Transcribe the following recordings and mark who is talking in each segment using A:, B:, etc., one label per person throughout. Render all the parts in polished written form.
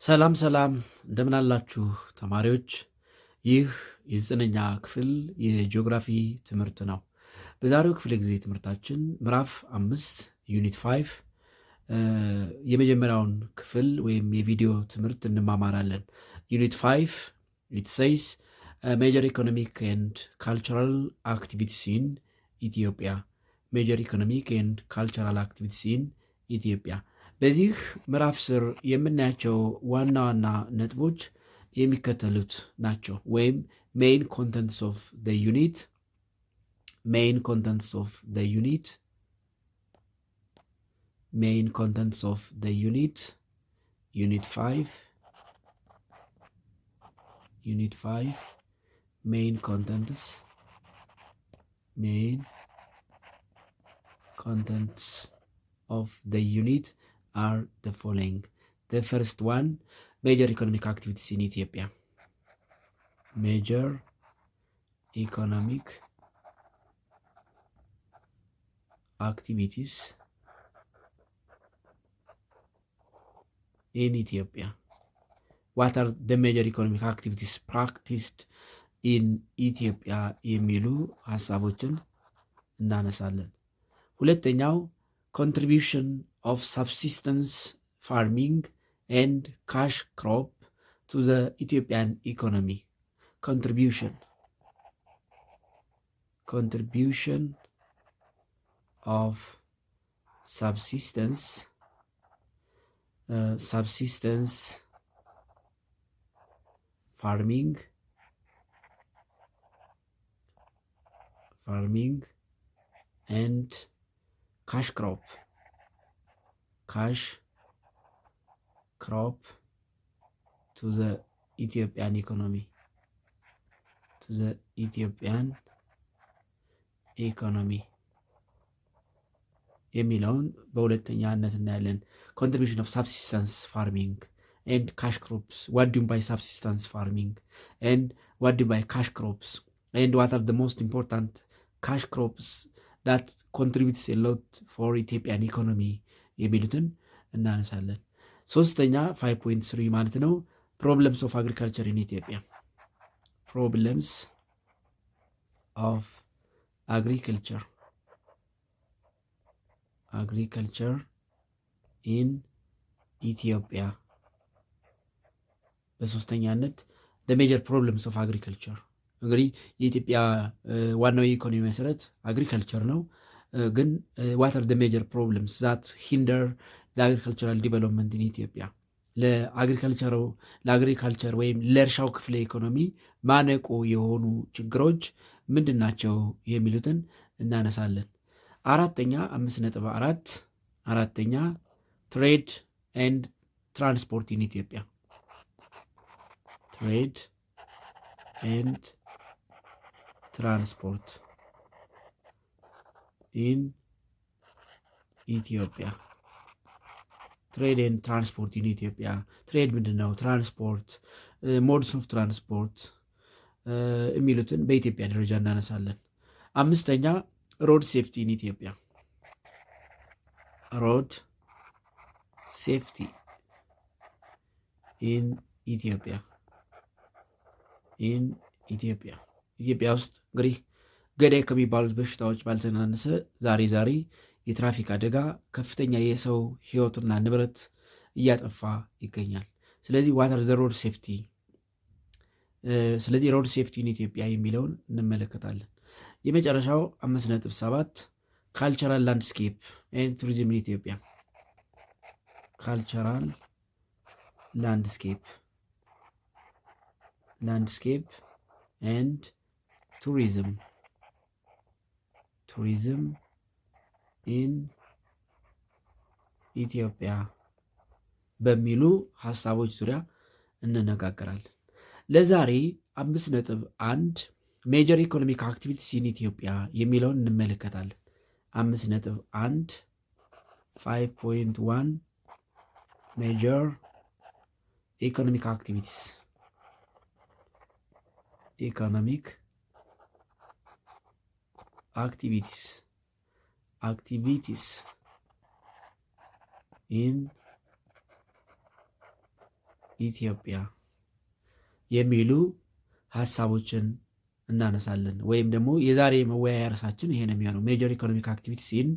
A: ሰላም ሰላም እንደምን አላችሁ ተማሪዎች? ይህ የዘጠነኛ ክፍል የጂኦግራፊ ትምህርት ነው። በዛሬው ክፍለ ጊዜ ትምህርታችን ምዕራፍ 5 ዩኒት 5 የመጀመሪያውን ክፍል ወይም የቪዲዮ ትምህርት እንማማራለን። ዩኒት 5 it says major economic and cultural activities in Ethiopia. major economic and cultural activities in Ethiopia. በዚህ ምዕራፍ ስር የምናያቸው ዋና ዋና ነጥቦች የሚከተሉት ናቸው። ወይም ሜይን ኮንተንትስ ኦፍ ዘ ዩኒት ሜይን ኮንተንትስ ኦፍ ዘ ዩኒት ሜይን ኮንተንትስ ኦፍ ዘ ዩኒት ዩኒት 5 ሜይን ኮንተንትስ of the unit are the following. The first one, major economic activities in Ethiopia. Major economic activities in Ethiopia. What are the major economic activities practiced in Ethiopia የሚሉ ሀሳቦችን እናነሳለን። ሁለተኛው contribution of subsistence farming and cash crop to the Ethiopian economy. Contribution of subsistence farming and cash crop to the Ethiopian economy. የሚለውን በሁለተኛነት እናያለን። contribution of subsistence farming and cash crops. What do you mean by subsistence farming and what do you mean by cash crops, and what are the most important cash crops that contributes a lot for Ethiopian economy የሚሉትን እናነሳለን። ሶስተኛ 5.3 ማለት ነው problems of agriculture in Ethiopia. Problems of agriculture in Ethiopia. በሶስተኛነት the major problems of agriculture. እንግዲህ የኢትዮጵያ ዋናው የኢኮኖሚ መሰረት አግሪካልቸር ነው። ግን what are the major problems that hinder the agricultural development in Ethiopia? ለአግሪካልቸር ወይም ለእርሻው ክፍለ ኢኮኖሚ ማነቆ የሆኑ ችግሮች ምንድን ናቸው የሚሉትን እናነሳለን። አራተኛ 5.4 ትሬድ ኤንድ ትራንስፖርት ኢን ኢትዮጵያ። ትሬድ ኤንድ ትራንስፖርት ኢን ኢትዮጵያ። ትሬድ ኤንድ ትራንስፖርት ኢን ኢትዮጵያ። ትሬድ ምንድን ነው? ትራንስፖርት፣ ሞድስ ኦፍ ትራንስፖርት የሚሉትን በኢትዮጵያ ደረጃ እናነሳለን። አምስተኛ ሮድ ሴፍቲ ኢን ኢትዮጵያ። ሮድ ሴፍቲ ኢን ኢትዮጵያ። ኢትዮጵያ ውስጥ እንግዲህ ገዳይ ከሚባሉት በሽታዎች ባልተናነሰ ዛሬ የትራፊክ አደጋ ከፍተኛ የሰው ሕይወትና ንብረት እያጠፋ ይገኛል። ስለዚህ ዋት አር ዘ ሮድ ሴፍቲ፣ ስለዚህ ሮድ ሴፍቲ ኢን ኢትዮጵያ የሚለውን እንመለከታለን። የመጨረሻው 5.7 ካልቸራል ላንድስኬፕ ኤንድ ቱሪዝም ኢን ኢትዮጵያ። ካልቸራል ላንድስኬፕ ኤንድ ቱሪዝም ኢን ኢትዮጵያ በሚሉ ሀሳቦች ዙሪያ እንነጋገራለን። ለዛሬ 5.1 ሜጀር ኢኮኖሚክ አክቲቪቲስ ኢን ኢትዮጵያ የሚለውን እንመለከታለን። 5.1 5.1 ሜጀር ኢኮኖሚክ አክቲቪቲስ ኢን ኢትዮጵያ የሚሉ ሀሳቦችን እናነሳለን። ወይም ደግሞ የዛሬ መወያያ ርዕሳችን ይሄ ነው የሚሆነው፣ ሜጀር ኢኮኖሚክ አክቲቪቲስ ኢን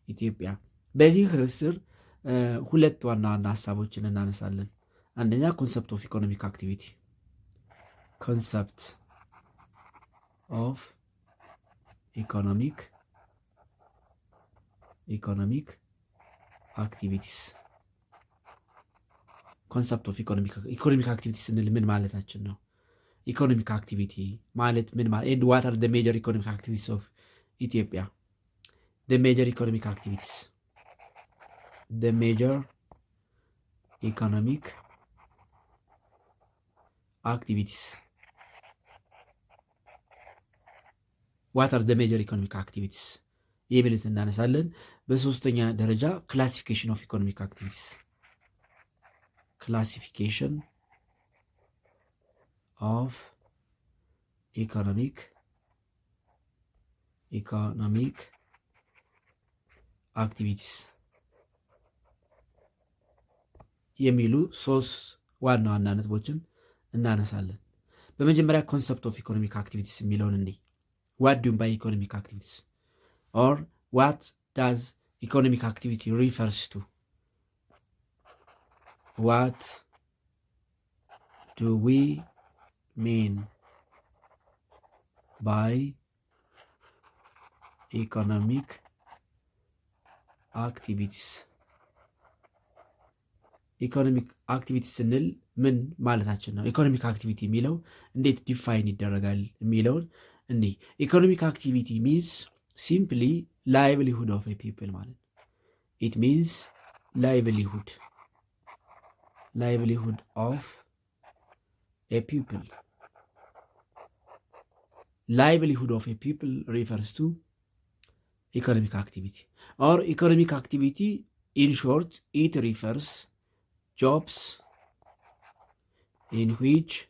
A: ኢትዮጵያ። በዚህ ርዕስ ስር ሁለት ዋና ዋና ሀሳቦችን እናነሳለን። አንደኛ ኮንሰፕት ኦፍ ኢኮኖሚክ አክቲቪቲ፣ ኮንሰፕት ኦፍ ኢኮኖሚክ አክቲቪቲስ። ኮንሰፕት ኦፍ ኢኮኖሚክ አክቲቪቲ ስንል ምን ማለታችን ነው? ኢኮኖሚክ አክቲቪቲ ማለት ምን ማለት ኤንድ ዋት አር ዘ ሜጀር ኢኮኖሚክ አክቲቪቲስ ኦፍ ኢትዮጵያ? ዘ ሜጀር ኢኮኖሚክ አክቲቪቲስ ዋት አር ዘ ሜጀር ኢኮኖሚክ አክቲቪቲስ የሚሉት እናነሳለን። በሶስተኛ ደረጃ ክላሲፊኬሽን ኦፍ ኢኮኖሚክ አክቲቪቲስ፣ ክላሲፊኬሽን ኦፍ ኢኮኖሚክ አክቲቪቲስ የሚሉ ሶስት ዋና ዋና ነጥቦችን እናነሳለን። በመጀመሪያ ኮንሰፕት ኦፍ ኢኮኖሚክ አክቲቪቲስ የሚለውን እንዲህ ዋት ዱ ባይ ኢኮኖሚክ አክቲቪቲስ ኦር ዋት ዳዝ ኢኮኖሚክ አክቲቪቲ ሪፈርስ ቱ? ዋት ዱ ዊ mean by economic activities? ኢኮኖሚክ አክቲቪቲ ስንል ምን ማለታችን ነው? ኢኮኖሚክ አክቲቪቲ የሚለው እንዴት ዲፋይን ይደረጋል የሚለውን እኔ ኢኮኖሚክ አክቲቪቲ ሚንስ ሲምፕሊ ላይቭሊሁድ ኦፍ ኤ ፒፕል ማለት ነው። ኢት ሚንስ ላይቭሊሁድ ኦፍ ኤ ፒፕል። livelihood of a people refers to economic activity, or economic activity in short, it refers jobs in which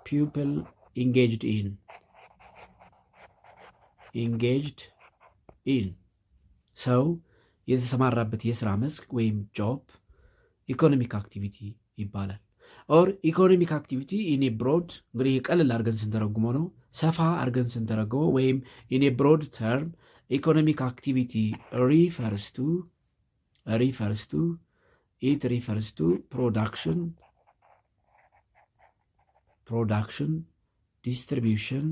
A: people engaged in ሰው የተሰማራበት የስራ መስክ ወይም ጆብ ኢኮኖሚክ አክቲቪቲ ይባላል። ኦር ኢኮኖሚክ አክቲቪቲ ኢን ብሮድ፣ እንግዲህ ቀለል አድርገን ስንተረጉመው ነው። ሰፋ አድርገን ስንተረጉመው ወይም ኢን ብሮድ ተርም ኢኮኖሚክ አክቲቪቲ ሪፈርስ ቱ ፕሮዳክሽን፣ ዲስትሪቢዩሽን፣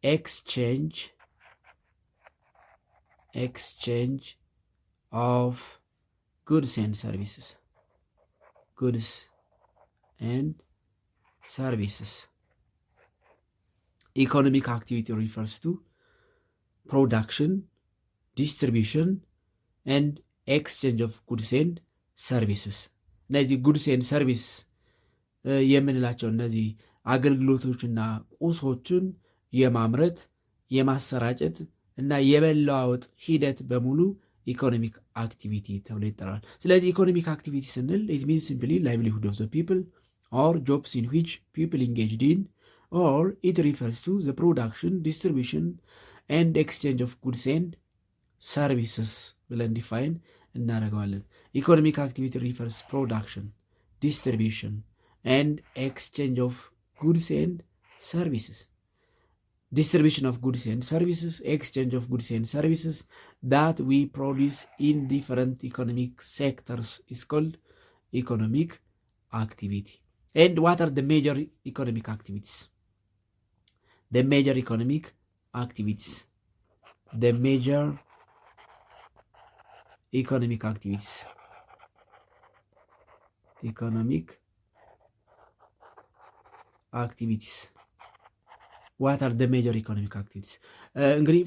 A: ኤክስቼንጅ of goods and services. Economic activity refers to production, distribution, and exchange of goods and services. እነዚህ ጉድስ ኤንድ ሰርቪስ የምንላቸው እነዚህ አገልግሎቶችና ቁሶችን የማምረት የማሰራጨት እና የመለዋወጥ ሂደት በሙሉ ኢኮኖሚክ አክቲቪቲ ተብሎ ይጠራል። ስለዚህ ኢኮኖሚክ አክቲቪቲ ስንል ኢት ሚንስ ሲምፕሊ ላይቭሊሁድ ኦፍ ዘ ፒፕል ኦር ጆብስ ኢን ዊች ፒፕል ኢንጌጅድ ኢን ኦር ኢት ሪፈርስ ቱ ዘ ፕሮዳክሽን፣ ዲስትሪቢዩሽን ኤንድ ኤክስቼንጅ ኦፍ ጉድስ ኤንድ ሰርቪስስ ብለን ዲፋይን እናደርገዋለን። ኢኮኖሚክ አክቲቪቲ ሪፈርስ ፕሮዳክሽን፣ ዲስትሪቢዩሽን ኤንድ ኤክስቼንጅ ኦፍ ጉድስ ኤንድ ሰርቪስስ። Distribution of goods and services, exchange of goods and services that we produce in different economic sectors is called economic activity. And what are the major economic activities? The major economic activities what are the major economic activities? እንግዲህ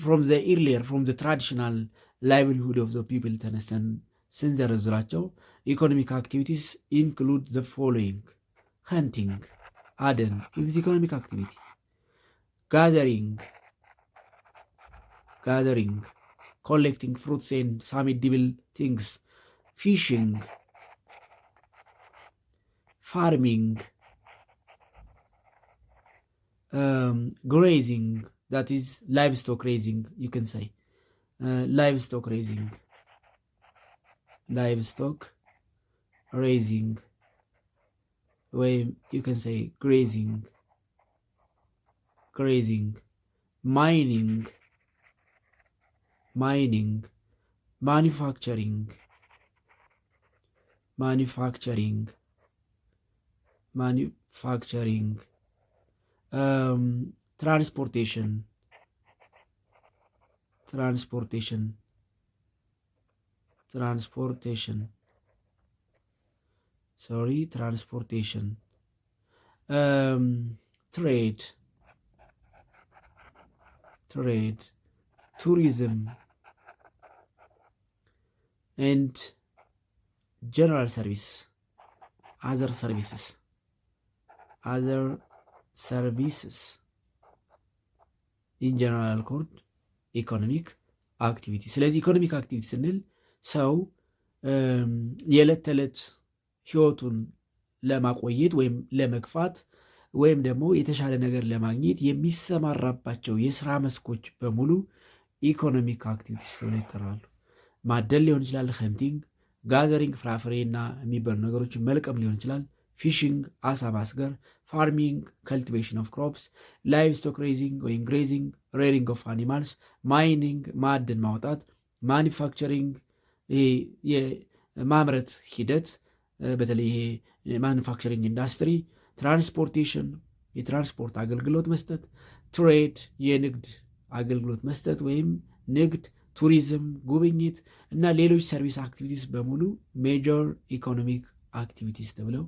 A: from the traditional livelihood of the people ተነስተን ስንዘረዝራቸው ኢኮኖሚክ አክቲቪቲስ include the following: hunting, አደን is economic activity. gathering, collecting fruits and some edible things. Fishing, farming, grazing, that is livestock raising, you can say. ላይቭስቶክ ሬዚንግ ወይም ዩ ከን ሴይ ግሬዚንግ ማይኒንግ ማኒፋክቸሪንግ ትራንስፖርቴሽን ትሬድ tourism and general service other services in general called ኢኮኖሚክ አክቲቪቲ። ስለዚህ ኢኮኖሚክ አክቲቪቲ ስንል ሰው የዕለት ተዕለት ህይወቱን ለማቆየት ወይም ለመግፋት ወይም ደግሞ የተሻለ ነገር ለማግኘት የሚሰማራባቸው የስራ መስኮች በሙሉ ኢኮኖሚክ አክቲቪቲስ ተብለው ይጠራሉ። ማደን ሊሆን ይችላል፣ ሀንቲንግ፣ ጋዘሪንግ፣ ፍራፍሬ እና የሚበሉ ነገሮችን መልቀም ሊሆን ይችላል፣ ፊሽንግ፣ አሳ ማስገር፣ ፋርሚንግ፣ ከልቲቬሽን ኦፍ ክሮፕስ፣ ላይቭ ስቶክ ሬዚንግ ወይም ግሬዚንግ፣ ሬሪንግ ኦፍ አኒማልስ፣ ማይኒንግ፣ ማዕድን ማውጣት፣ ማኒፋክቸሪንግ፣ ይሄ የማምረት ሂደት በተለይ ይሄ ማኒፋክቸሪንግ ኢንዱስትሪ፣ ትራንስፖርቴሽን የትራንስፖርት አገልግሎት መስጠት፣ ትሬድ የንግድ አገልግሎት መስጠት ወይም ንግድ፣ ቱሪዝም ጉብኝት እና ሌሎች ሰርቪስ አክቲቪቲስ በሙሉ ሜጀር ኢኮኖሚክ አክቲቪቲስ ተብለው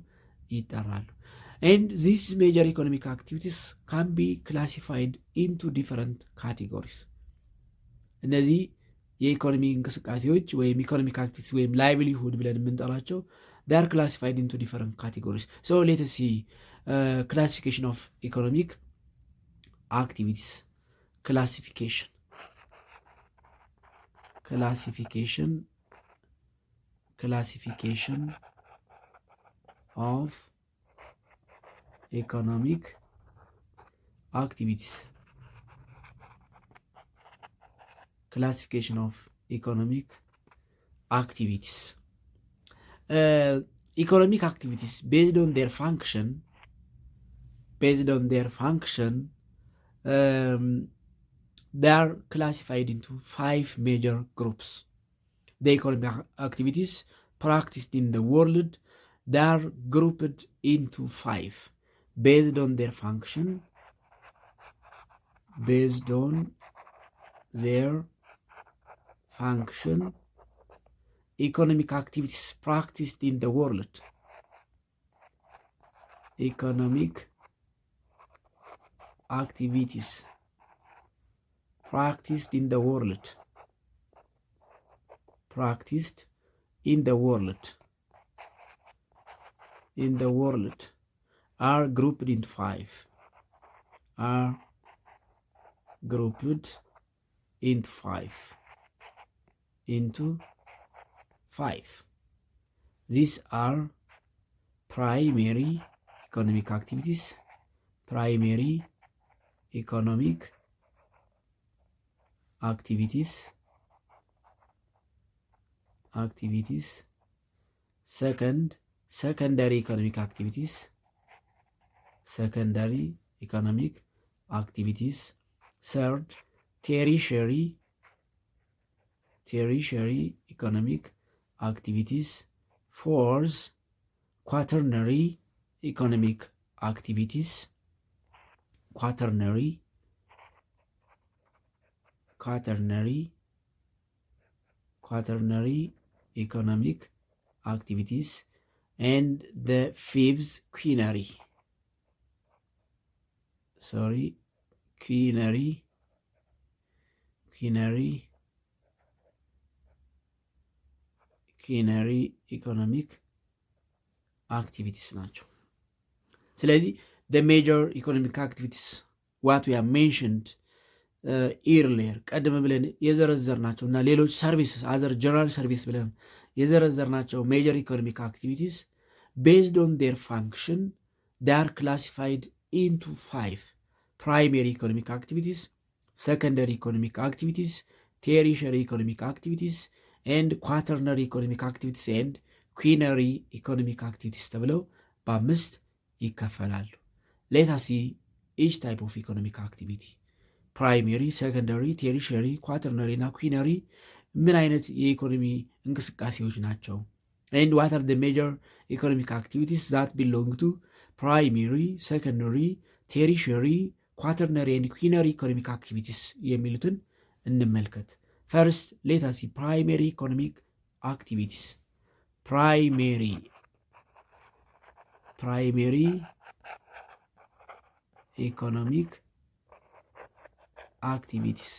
A: ይጠራሉ። and these major economic activities can be classified into different categories። እነዚህ የኢኮኖሚ እንቅስቃሴዎች ወይም ኢኮኖሚክ አክቲቪቲስ ወይም ላይቭሊሁድ ብለን የምንጠራቸው they are classified into different categories. So let us see classification of economic activities. Classification of economic activities. Classification of economic activities. Economic activities based on their function, they are classified into 5 major groups. The economic activities practiced in the world, they are grouped into 5 based on their function, economic activities practiced in the world. Economic activities practiced in the world. Are grouped into 5. These are primary economic activities, secondary economic activities, third, tertiary economic activities, fourth, quaternary economic activities, economic activities, and the fifth, quinary ኢኮኖሚክ አክቲቪቲስ ናቸው። ስለዚህ the major economic activities what we have mentioned earlier ቀደም ብለን የዘረዘርናቸው እና ሌሎች ሰርቪስ አዘር ጀነራል ሰርቪስ ብለን የዘረዘርናቸው major economic activities based on their function they are classified into 5 primary economic activities, secondary economic activities, ቴሪሸሪ ኢኮኖሚክ አክቲቪቲስ ኤንድ ኳተርነሪ ኢኮኖሚክ አክቲቪቲስ ኤንድ ኩዊነሪ ኢኮኖሚክ አክቲቪቲስ ተብለው በአምስት ይከፈላሉ። ሌታሲ ኢች ታይፕ ኦፍ ኢኮኖሚክ አክቲቪቲ ፕራይሜሪ፣ ሰከንደሪ፣ ቴሪሸሪ፣ ኳተርነሪ እና ኩዊነሪ ምን አይነት የኢኮኖሚ እንቅስቃሴዎች ናቸው? ኤንድ ዋት አር ዘ ሜጀር ኢኮኖሚክ አክቲቪቲስ ዛት ቢሎንግ ቱ ፕራይሜሪ፣ ሰከንደሪ፣ ቴሪሸሪ፣ ኳተርነሪ ኤንድ ኩዊነሪ ኢኮኖሚክ አክቲቪቲስ የሚሉትን እንመልከት። ፈርስት ሌታሲ ፕራይሜሪ ኢኮኖሚክ አክቲቪቲስ ፕራይሜሪ ኢኮኖሚክ አክቲቪቲስ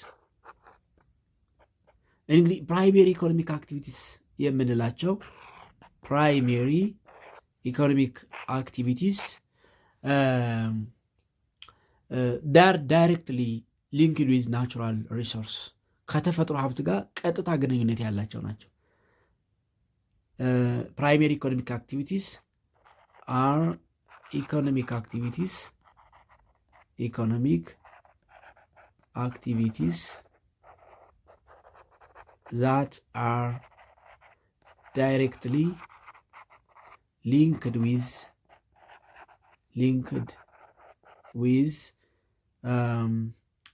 A: እንግዲህ ፕራይሜሪ ኢኮኖሚክ አክቲቪቲስ የምንላቸው ፕራይሜሪ ኢኮኖሚክ አክቲቪቲስ ዳር ዳይሬክትሊ ሊንክድ ዊዝ ናቹራል ሪሶርስ ከተፈጥሮ ሀብት ጋር ቀጥታ ግንኙነት ያላቸው ናቸው። ፕራይሜሪ ኢኮኖሚክ አክቲቪቲስ አር ኢኮኖሚክ አክቲቪቲስ that are directly linked with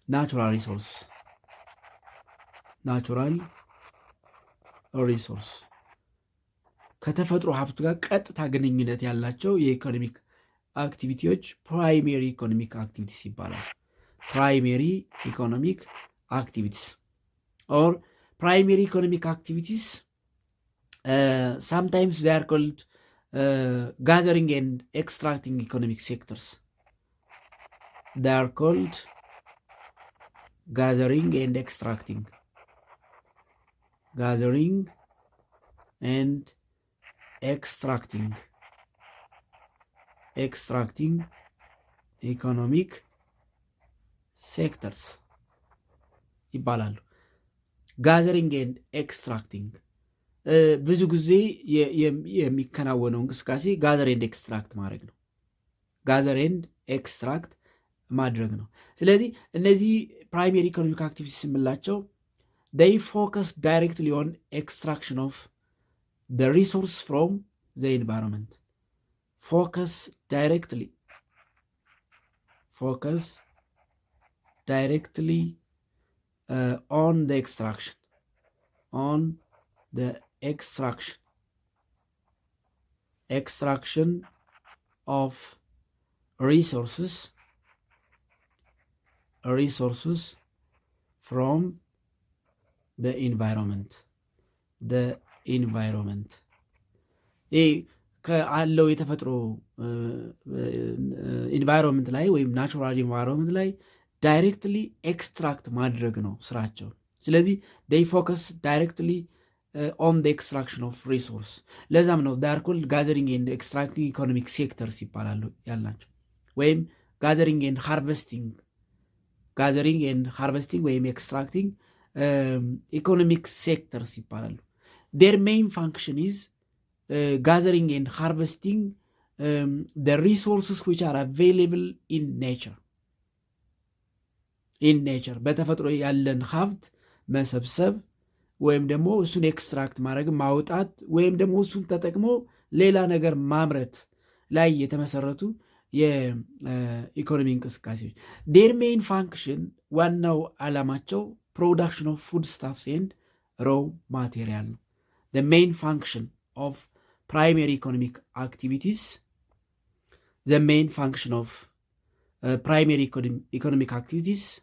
A: natural resource ከተፈጥሮ ሀብት ጋር ቀጥታ ግንኙነት ያላቸው የኢኮኖሚክ አክቲቪቲዎች ፕራይሜሪ ኢኮኖሚክ አክቲቪቲስ ይባላል። ፕራይሜሪ ኢኮኖሚክ አክቲቪቲስ ኦር ፕራይሜሪ ኢኮኖሚክ አክቲቪቲስ sometimes they are called gathering and extracting economic sectors. They are called gathering and extracting ኢኮኖሚክ ሴክተርስ ይባላሉ። ጋዘሪንግ ኤንድ ኤክስትራክቲንግ ብዙ ጊዜ የሚከናወነው እንቅስቃሴ ጋዘር ኤንድ ኤክስትራክት ማድረግ ነው። ጋዘር ኤንድ ኤክስትራክት ማድረግ ነው። ስለዚህ እነዚህ ፕራይሜሪ ኢኮኖሚክ አክቲቪቲስ የምላቸው they focus directly on extraction of the resource from the environment. Focus directly on the extraction of resources from the environment. ይህ ከአለው የተፈጥሮ ኢንቫይሮንመንት ላይ ወይም ናቹራል ኢንቫይሮንመንት ላይ ዳይሬክትሊ ኤክስትራክት ማድረግ ነው ስራቸው። ስለዚህ they focus directly on the extraction of resource። ለዛም ነው they are called gathering and extracting economic sectors ይባላሉ ያልናቸው። ወይም gathering and harvesting ወይም extracting economic sectors ይባላሉ። their main function is gathering and harvesting the resources which are available in nature በተፈጥሮ ያለን ሀብት መሰብሰብ ወይም ደግሞ እሱን ኤክስትራክት ማድረግ ማውጣት ወይም ደግሞ እሱን ተጠቅሞ ሌላ ነገር ማምረት ላይ የተመሰረቱ የኢኮኖሚ እንቅስቃሴዎች their main function ዋናው ዓላማቸው production of foodstuffs and raw material ነው። the main function of primary economic activities the main function of primary economic activities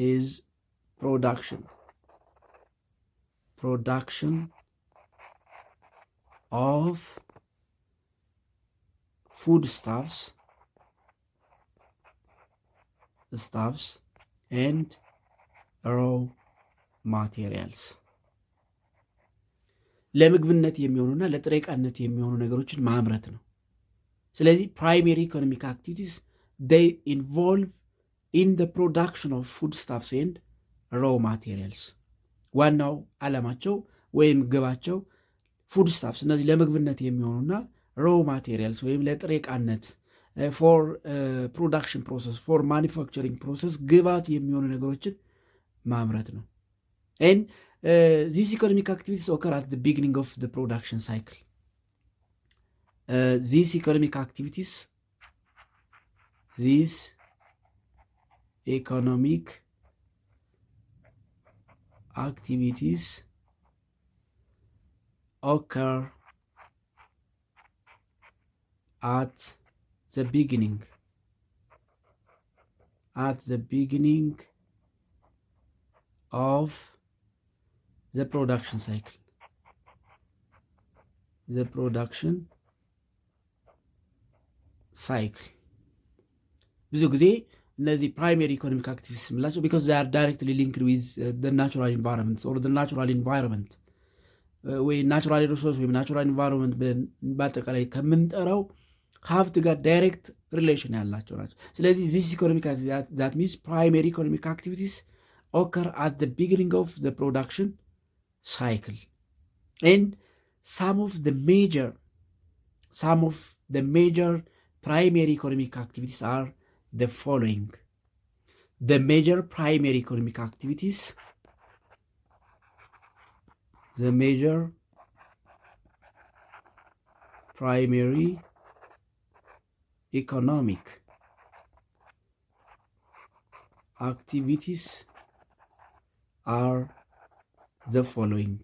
A: is production of foodstuffs and raw materials ለምግብነት የሚሆኑና ለጥሬ ዕቃነት የሚሆኑ ነገሮችን ማምረት ነው። ስለዚህ ፕራይሜሪ ኢኮኖሚክ አክቲቪቲስ they involve in the production of foodstuffs and raw materials ዋናው ዓላማቸው ወይም ግባቸው ፉድስታፍስ እነዚህ ለምግብነት የሚሆኑና ሮው ማቴሪያልስ ወይም ለጥሬ ዕቃነት ፎር ፕሮዳክሽን ፕሮሰስ ፎር ማኒፋክቸሪንግ ፕሮሰስ ግብዓት የሚሆኑ ነገሮችን ማምረት ነው። and these economic activities occur at the beginning of the production cycle. These economic activities occur at the beginning of the production cycle. ብዙ ጊዜ እነዚህ ፕራይሜሪ ኢኮኖሚክ አክቲቪቲስ የምላቸው ቢኮዝ they are directly linked with the natural environment or the natural environment ወይ ናቹራል ሪሶርስ ወይም ናቹራል ኢንቫይሮንመንት ብለን በአጠቃላይ ከምንጠራው ሀብት ጋር ዳይሬክት ሪሌሽን ያላቸው ናቸው። ስለዚህ ዚስ ኢኮኖሚክ that means primary economic activities occur at the beginning of the production cycle and some of the major primary economic activities are the following. The major primary economic activities are the following.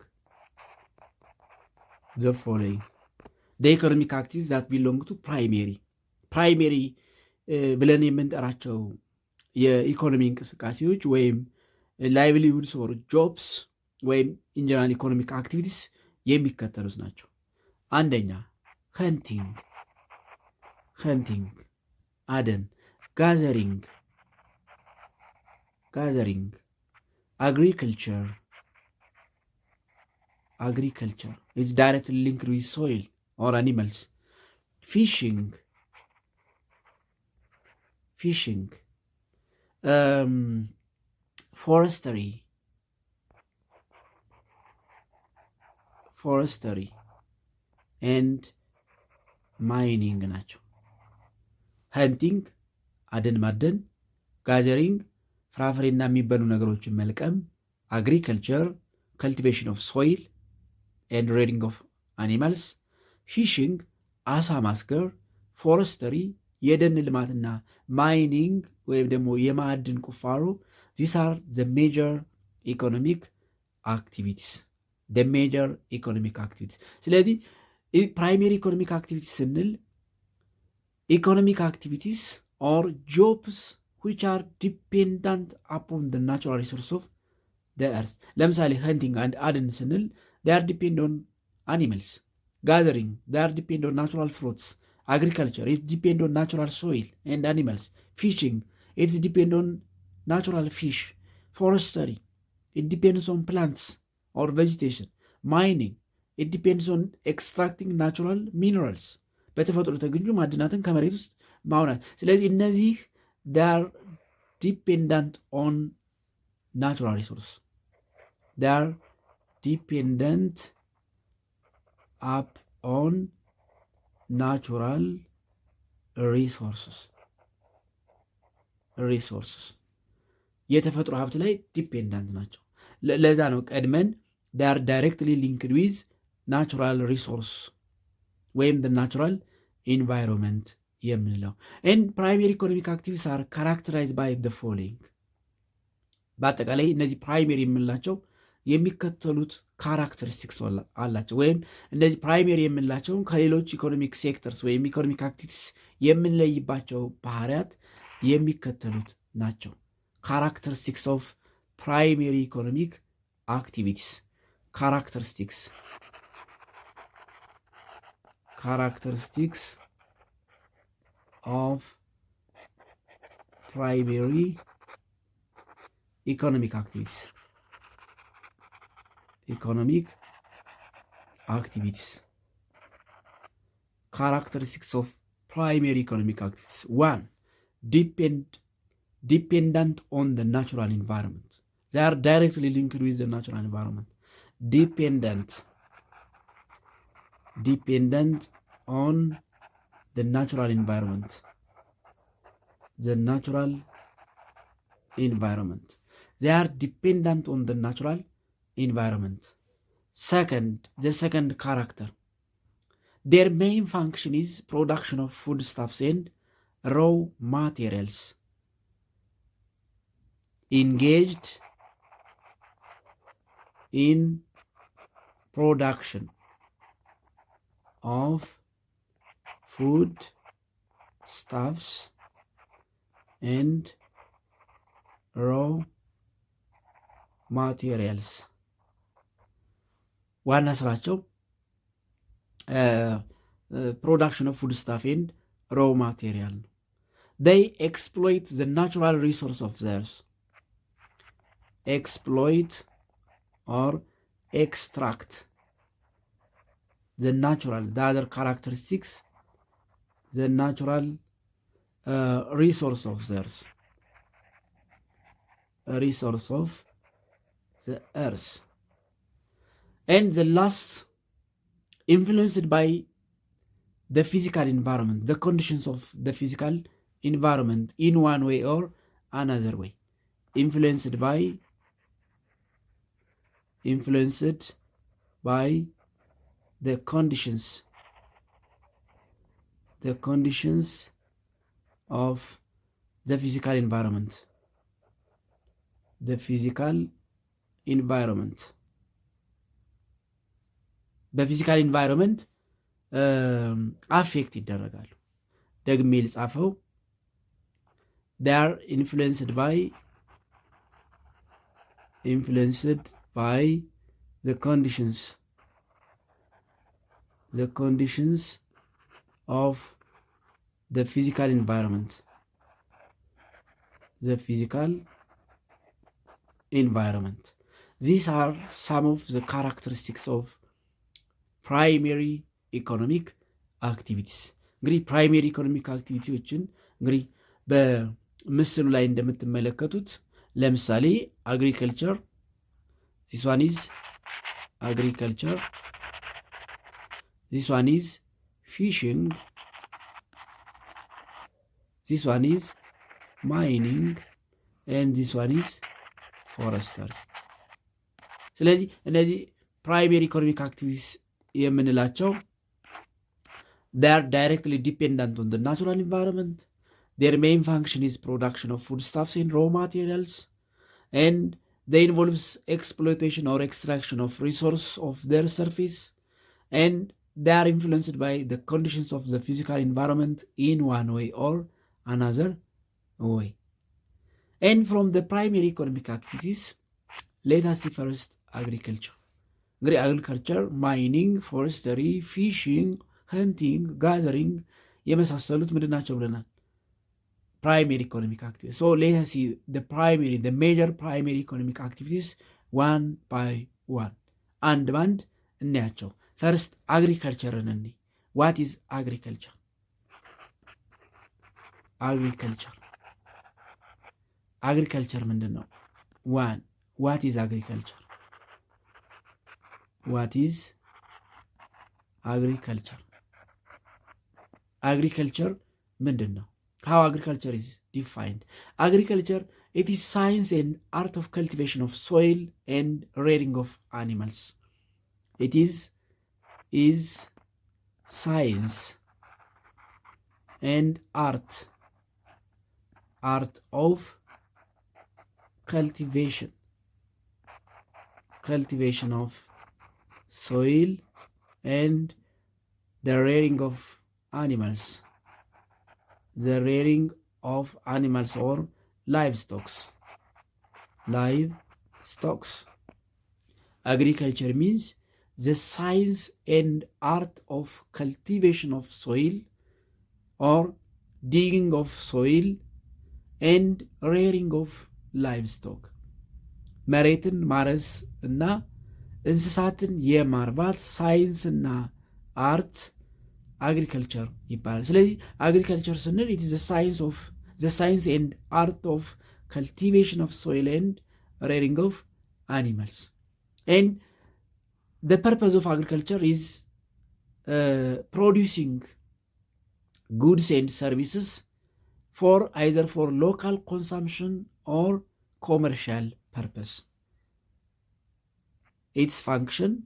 A: The economic activities that belong to primary ብለን የምንጠራቸው የኢኮኖሚ እንቅስቃሴዎች ወይም ላይቭሊሁድስ ኦር ጆብስ ወይም ኢንጀነራል ኢኮኖሚክ አክቲቪቲስ የሚከተሉት ናቸው። አንደኛ hunting አደን፣ ጋዘሪንግ agriculture is directly linked with soil or animals. Fishing, forestry and mining ናቸው። hunting አደን ማደን፣ ጋዘሪንግ ፍራፍሬና የሚበሉ ነገሮችን መልቀም፣ አግሪከልቸር cultivation of soil and rearing of animals፣ ፊሽንግ አሳ ማስገር፣ ፎረስተሪ የደን ልማትና ማይኒንግ ወይም ደግሞ የማዕድን ቁፋሮ these are the major economic activities. ስለዚህ ፕራይሜሪ ኢኮኖሚክ አክቲቪቲስ ስንል ኢኮኖሚክ አክቲቪቲስ or jobs which are dependent upon the natural resource of the earth. ለምሳሌ hunting and አደን ስንል they are depend on animals. Gathering they are depend on natural fruits. Agriculture it depend on natural soil and animals. Fishing it depend on natural fish. Forestry it depends on plants or vegetation. Mining it depends on extracting natural minerals. በተፈጥሮ የተገኙ ማዕድናትን ከመሬት ውስጥ ማውጣት። ስለዚህ እነዚህ they are dependent on natural resource. They are dependent upon natural resources. የተፈጥሮ ሀብት ላይ ዲፔንዳንት ናቸው። ለዛ ነው ቀድመን they are directly linked with natural resource ወይም the natural environment የምንለው። and primary economic activities are characterized by the following. በአጠቃላይ እነዚህ ፕራይሜሪ የምንላቸው የሚከተሉት ካራክተሪስቲክስ አላቸው። ወይም እነዚህ ፕራይሜሪ የምንላቸውን ከሌሎች ኢኮኖሚክ ሴክተርስ ወይም ኢኮኖሚክ አክቲቪቲስ የምንለይባቸው ባህሪያት የሚከተሉት ናቸው። ካራክተሪስቲክስ ኦፍ ፕራይሜሪ ኢኮኖሚክ አክቲቪቲስ characteristics of primary economic activities. Characteristics of primary economic activities. 1. Dependent on the natural environment. They are directly linked with the natural environment. Dependent on the natural environment. They are dependent on the natural environment. The second character. Their main function is production of foodstuffs and raw materials. Engaged in production of foodstuffs and raw materials. ዋና ስራቸው production of foodstuff and raw material. They exploit the natural resource of theirs. Exploit or extract the other characteristics, the natural resource of theirs. Resource of the earth. And the last, influenced by the physical environment, the conditions of the physical environment in one way or another way. Influenced by the conditions of the physical environment. በፊዚካል ኢንቫይሮንመንት አፌክት ይደረጋሉ። ደግሜ ልጻፈው። they are influenced by the conditions of the physical environment. These are some of the characteristics of primary economic activities. እንግዲህ ፕራይሜሪ ኢኮኖሚክ አክቲቪቲዎችን እንግዲህ በምስሉ ላይ እንደምትመለከቱት ለምሳሌ አግሪከልቸር፣ this one is agriculture, this one is fishing, this one is mining, and this one is forestry. ስለዚህ እነዚህ ፕራይሜሪ ኢኮኖሚክ አክቲቪቲስ የምንላቸው they are directly dependent on the natural environment. Their main function is production of foodstuffs and raw materials, and they involves exploitation or extraction of resource of their surface, and they are influenced by the conditions of the physical environment in one way or another way. And from the primary economic activities, let us see first agriculture. እንግዲህ አግሪካልቸር፣ ማይኒንግ፣ ፎረስተሪ፣ ፊሽንግ፣ hunting, gathering የመሳሰሉት ምንድን ናቸው ብለናል? primary economic activities. So let us see the major primary economic activities one by one. አንድ ባንድ እናያቸው። ፈርስት አግሪካልቸርን እኔ what is agriculture? agriculture ምንድን ነው? one, what is agriculture? agriculture ምንድን ነው? How agriculture is defined. Agriculture, it is science and art of cultivation of soil and rearing of animals. It is science and art of cultivation of soil and the rearing of animals. Or livestock. Agriculture means the science and art of cultivation of soil or digging of soil and rearing of livestock. መሬትን ማረስ እና እንስሳትን የማርባት ሳይንስና አርት አግሪከልቸር ይባላል። ስለዚህ አግሪከልቸር ስንል ኢት ኢዝ ዘ ሳይንስ ኤንድ አርት ኦፍ cultivation of soil and rearing of animals. And the purpose of agriculture is producing goods and services for either for local consumption or commercial purpose. Its function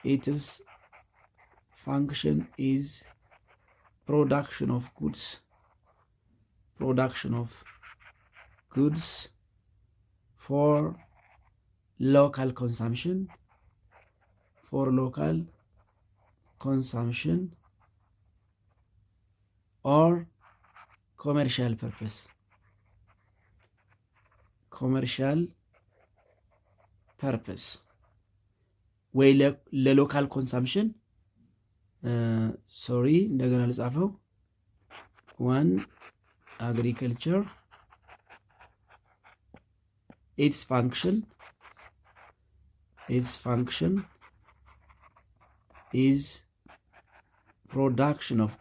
A: is production of goods for local consumption or commercial purpose. ወይ ለሎካል ኮንሳምፕሽን እንደገና ልጻፈው ዋን agriculture, its function is production of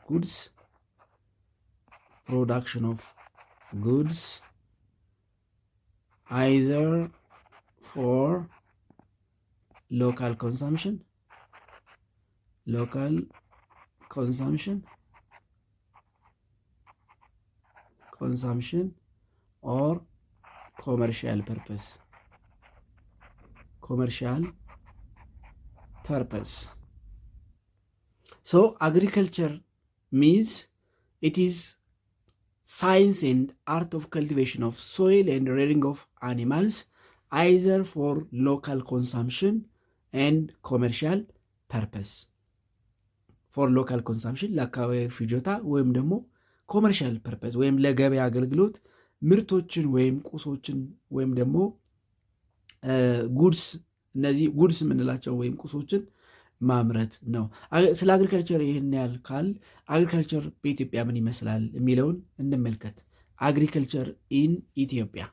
A: goods either for local consumption or commercial purpose. So agriculture means it is science and art of cultivation of soil and rearing of animals either for local consumption and commercial purpose. for local consumption ለአካባቢ ፍጆታ ወይም ደግሞ ኮመርሻል ፐርፐዝ ወይም ለገበያ አገልግሎት ምርቶችን ወይም ቁሶችን ወይም ደግሞ ጉድስ እነዚህ ጉድስ የምንላቸው ወይም ቁሶችን ማምረት ነው። ስለ አግሪካልቸር ይህን ያህል ካል አግሪካልቸር በኢትዮጵያ ምን ይመስላል የሚለውን እንመልከት። አግሪካልቸር ኢን ኢትዮጵያ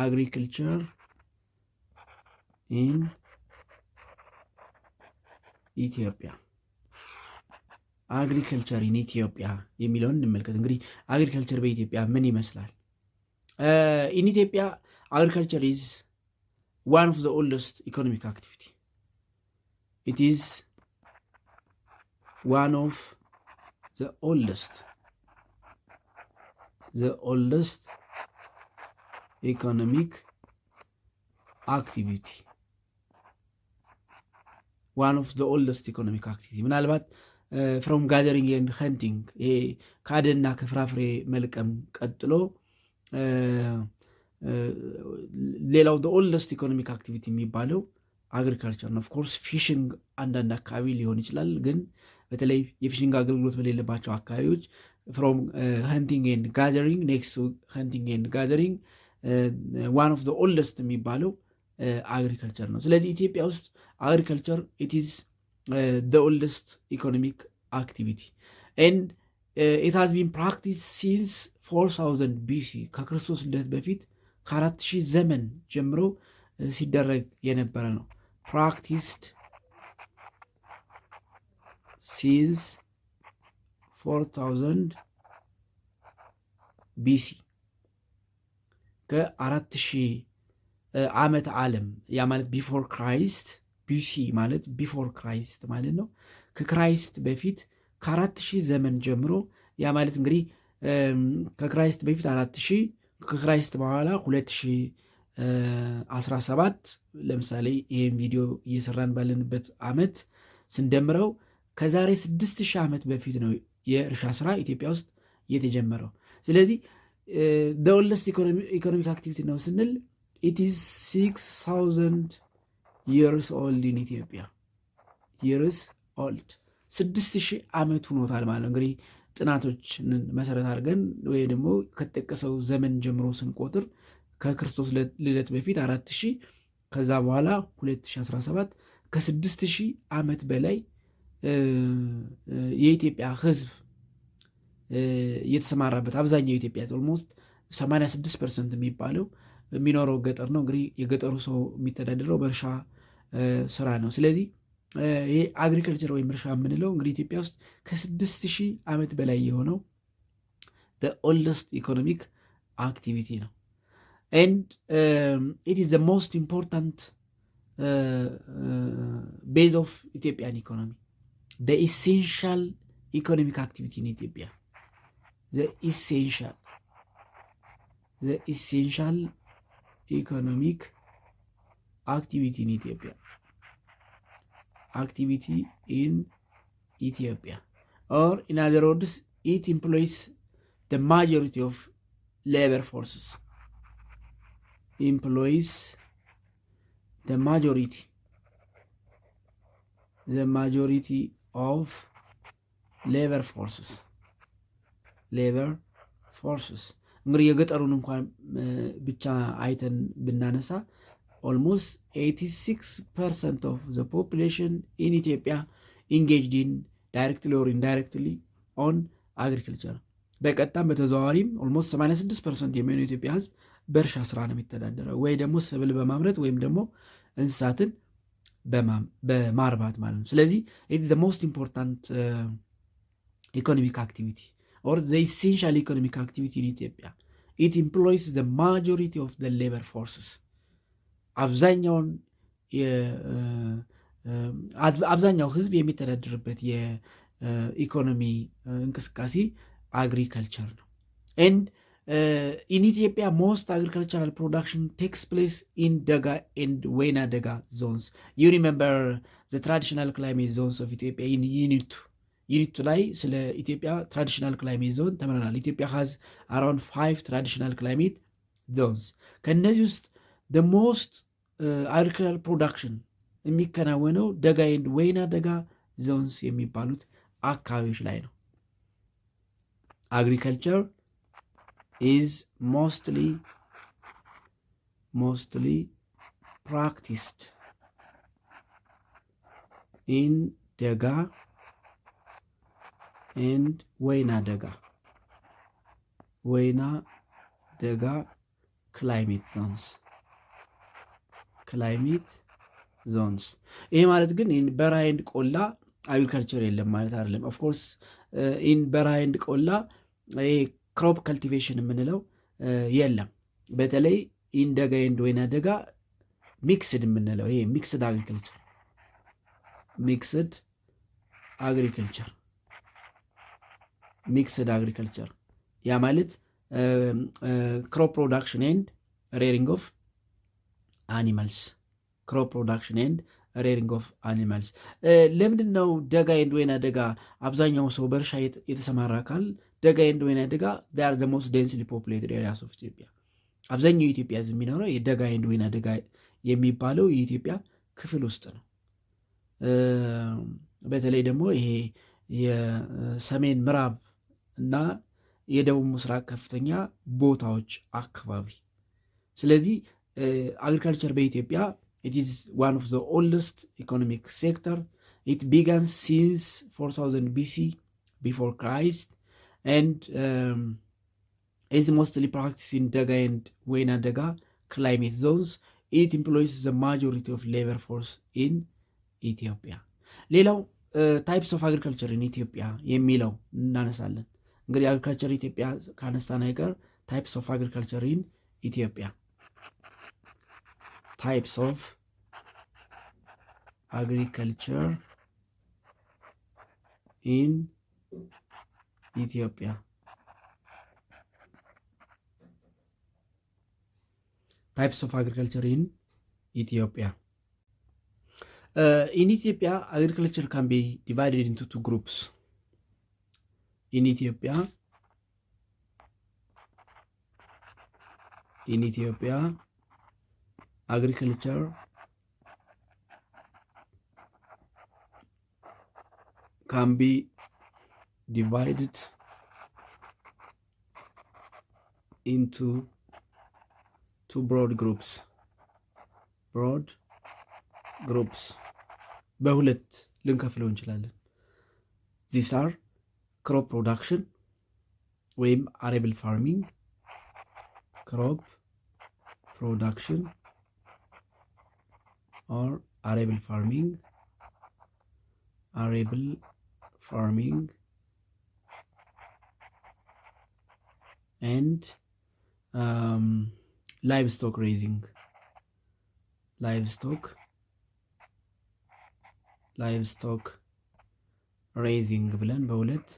A: አግሪካልቸር ኢን ኢትዮጵያ አግሪካልቸር ኢን ኢትዮጵያ የሚለውን እንመልከት። እንግዲህ አግሪካልቸር በኢትዮጵያ ምን ይመስላል? ኢን ኢትዮጵያ አግሪካልቸር ኢዝ one of the oldest economic activity. It is one of the oldest economic activity. One of the oldest economic activity. ምናልባት from gathering and hunting ይሄ ካደና ከፍራፍሬ መልቀም ቀጥሎ ሌላው ኦልደስት ኢኮኖሚክ አክቲቪቲ የሚባለው አግሪካልቸር ነው። ኦፍኮርስ ፊሽንግ አንዳንድ አካባቢ ሊሆን ይችላል፣ ግን በተለይ የፊሽንግ አገልግሎት በሌለባቸው አካባቢዎች ፍሮም ሃንቲንግ ኤንድ ጋዘሪንግ ኔክስት ቱ ሃንቲንግ ኤንድ ጋዘሪንግ ዋን ኦፍ ኦልደስት የሚባለው አግሪካልቸር ነው። ስለዚህ ኢትዮጵያ ውስጥ አግሪካልቸር ኢት ኢዝ ኦልደስት ኢኮኖሚክ አክቲቪቲ ኤንድ ኢት ሃዝ ቢን ፕራክቲስ ሲንስ 4000 BC ከክርስቶስ ልደት በፊት ከ4000 ዘመን ጀምሮ ሲደረግ የነበረ ነው። ፕራክቲስድ ሲንስ 4000 BC ከ4000 ዓመት ዓለም ያ ማለት ቢፎር ክራይስት BC ማለት ቢፎር ክራይስት ማለት ነው። ከክራይስት በፊት ከ4000 ዘመን ጀምሮ ያ ማለት እንግዲህ ከክራይስት በፊት 4000 ከክራይስት በኋላ 2017 ለምሳሌ ይህም ቪዲዮ እየሰራን ባለንበት ዓመት ስንደምረው ከዛሬ 6000 ዓመት በፊት ነው የእርሻ ስራ ኢትዮጵያ ውስጥ የተጀመረው። ስለዚህ ኦልደስት ኢኮኖሚክ አክቲቪቲ ነው ስንል ኢት ኢዝ 6000 years old in ኢትዮጵያ years old 6000 ዓመት ሆኖታል ማለት ነው። እንግዲህ ጥናቶችን መሰረት አድርገን ወይ ደግሞ ከተጠቀሰው ዘመን ጀምሮ ስንቆጥር ከክርስቶስ ልደት በፊት 4000 ከዛ በኋላ 2017 ከ6000 ዓመት በላይ የኢትዮጵያ ሕዝብ የተሰማራበት አብዛኛው ኢትዮጵያ ኦልሞስት 86% የሚባለው የሚኖረው ገጠር ነው። እንግዲህ የገጠሩ ሰው የሚተዳደረው በእርሻ ስራ ነው። ስለዚህ ይሄ አግሪከልቸር ወይም እርሻ የምንለው እንግዲህ ኢትዮጵያ ውስጥ ከ6000 ዓመት በላይ የሆነው ኦልደስት ኢኮኖሚክ አክቲቪቲ ነው። ኤንድ ኢት ኢዝ ዘ ሞስት ኢምፖርታንት ቤዝ ኦፍ ኢትዮጵያን ኢኮኖሚ ዘ ኢሴንሻል ኢኮኖሚክ አክቲቪቲ ኢን ኢትዮጵያ ዘ ኢሴንሻል ኢኮኖሚክ አክቲቪቲ ኢን ኢትዮጵያ or in other words it employs the majority of labor forces, employs the majority of labor forces እንግዲህ የገጠሩን እንኳን ብቻ አይተን ብናነሳ almost 86% of the population in Ethiopia engaged in directly or indirectly on agriculture። በቀጥታም በተዘዋዋሪም almost 86% የሚሆነው የኢትዮጵያ ሕዝብ በእርሻ ስራ ነው የሚተዳደረው፣ ወይ ደግሞ ሰብል በማምረት ወይም ደግሞ እንስሳትን በማርባት ማለት ነው። ስለዚህ it is the most important economic activity or the essential economic activity in Ethiopia. It employs the majority of the labor forces. አብዛኛው ህዝብ የሚተዳደርበት የኢኮኖሚ እንቅስቃሴ አግሪከልቸር ነው። ኤንድ ኢን ኢትዮጵያ ሞስት አግሪካልቸራል ፕሮዳክሽን ቴክስ ፕሌስ ኢን ደጋ ኤንድ ወይና ደጋ ዞንስ። ዩ ሪሜምበር ዘ ትራዲሽናል ክላይሜት ዞንስ ኦፍ ኢትዮጵያ ኢን ዩኒቱ ላይ ስለ ኢትዮጵያ ትራዲሽናል ክላይሜት ዞን ተምረናል። ኢትዮጵያ ሃዝ አራውንድ 5 ትራዲሽናል ክላይሜት ዞንስ። ከእነዚህ ውስጥ the most agricultural production የሚከናወነው ደጋ ኤንድ ወይና ደጋ ዞንስ የሚባሉት አካባቢዎች ላይ ነው። agriculture is mostly practiced in ደጋ and ወይና ደጋ climate zones። ይሄ ማለት ግን በረሃ ኤንድ ቆላ አግሪካልቸር የለም ማለት አይደለም። ኦፍኮርስ ኢን በረሃ ኤንድ ቆላ ይሄ ክሮፕ ከልቲቬሽን የምንለው የለም። በተለይ ኢን ደጋ ኤንድ ወይና ደጋ ሚክስድ የምንለው ይሄ ሚክስድ አግሪካልቸር ያ ማለት ክሮፕ ፕሮዳክሽን ኤንድ ሬሪንግ ኦፍ አኒማልስ ለምንድን ነው ደጋ ኤንድ ወይና ደጋ አብዛኛው ሰው በእርሻ የተሰማራ አካል ደጋ ኤንድ ወይና ደጋ ር ዘ ሞስት ዴንስሊ ፖፑሌትድ ኤሪያስ ኦፍ ኢትዮጵያ። አብዛኛው የኢትዮጵያ ሕዝብ የሚኖረው የደጋ ኤንድ ወይና ደጋ የሚባለው የኢትዮጵያ ክፍል ውስጥ ነው። በተለይ ደግሞ ይሄ የሰሜን ምዕራብ እና የደቡብ ምስራቅ ከፍተኛ ቦታዎች አካባቢ። ስለዚህ agriculture በኢትዮጵያ it is one of the oldest economic sector. It began since 4000 BC before Christ and is mostly practiced in Daga and Wena Daga climate zones. It employs the majority of labor force in Ethiopia. ሌላው types of agriculture in Ethiopia የሚለው እናነሳለን። እንግዲህ agriculture ኢትዮጵያ ካነሳን አይቀር types of agriculture in Ethiopia types of agriculture in Ethiopia. Types of agriculture in Ethiopia. In Ethiopia, agriculture can be divided into 2 groups. In Ethiopia, agriculture can be divided into 2 broad groups. በሁለት ልንከፍለው እንችላለን። These are crop production ወይም አሬብል ፋርሚንግ ክሮፕ ፕሮዳክሽን ኦር አሬብል ፋርሚንግ and livestock raising ብለን በሁለት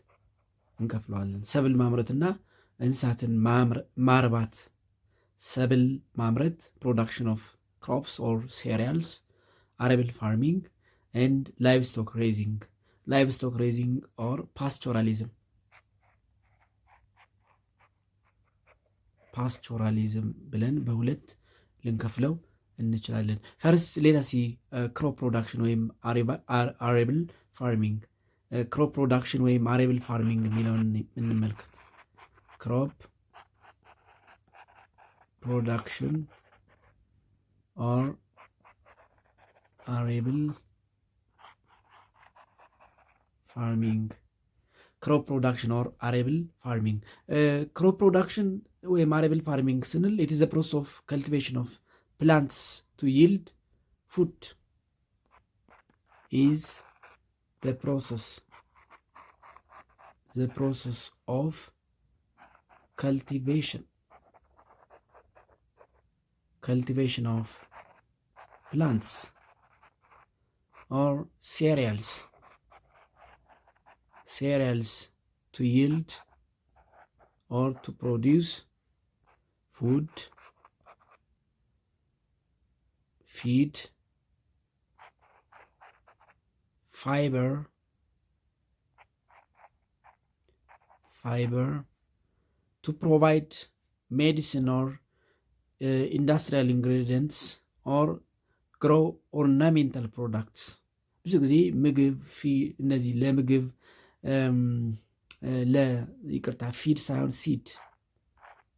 A: እንከፍለዋለን። ሰብል ማምረትና እንስሳትን ማርባት። ሰብል ማምረት ፕሮዳክሽን ኦፍ ክሮፕስ ኦር ሴሪያልስ አሬብል ፋርሚንግ ኤንድ ላይቭስቶክ ሬይዚንግ ኦር ፓስቶራሊዝም ብለን በሁለት ልንከፍለው እንችላለን። ፈርስት ሌታ ሲ ክሮፕ ፕሮዳክሽን ወይም አሬብል ፋርሚንግ። ክሮፕ ፕሮዳክሽን ወይም አሬብል ፋርሚንግ የሚለውን እንመልከት። ክሮፕ ፕሮዳክሽን ኦር አሬብል ፋርሚንግ። ክሮፕ ፕሮዳክሽን ኦር አሬብል ፋርሚንግ። ክሮፕ ፕሮዳክሽን ወይም አሬብል ፋርሚንግ ስንል ኢት ኢዝ ዘ ፕሮሰስ ኦፍ ከልቲቬሽን ኦፍ plants to yield food. Is the process of cultivation of plants or cereals to yield or to produce food, feed, fiber, to provide medicine or industrial ingredients or grow ornamental products. ብዙ ጊዜ ምግብ እነዚህ ለምግብ ይቅርታ ፊድ ሳይሆን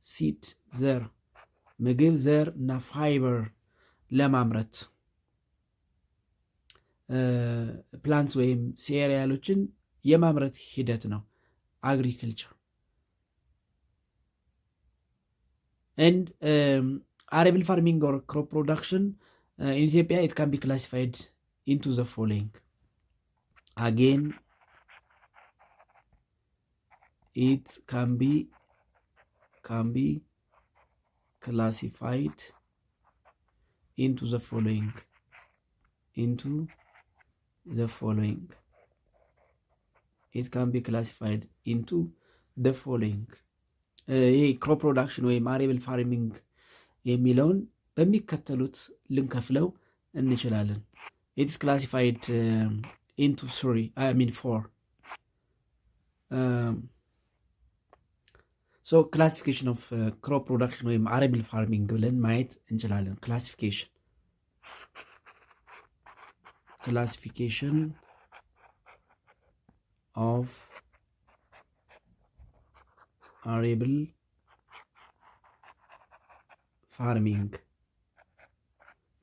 A: ሲድ ዘር፣ ምግብ ዘር እና ፋይበር ለማምረት ፕላንትስ ወይም ሴሪያሎችን የማምረት ሂደት ነው አግሪከልቸር። ኤንድ አሬብል ፋርሚንግ ኦር ክሮፕ ፕሮዳክሽን ኢን ኢትዮጵያ ኢት ካን ቢ ክላሲፋይድ ኢንቱ ዘ ፎሎዊንግ። አጌን ኢት ካን ቢ classified into the following. It can be classified into the following. ይሄ ክሮፕ ፕሮዳክሽን ወይም አሬብል ፋርሚንግ የሚለውን በሚከተሉት ልንከፍለው እንችላለን። it is classified into 4. So classification of crop production ወይም አሬብል ፋርሚንግ ብለን ማየት እንችላለን።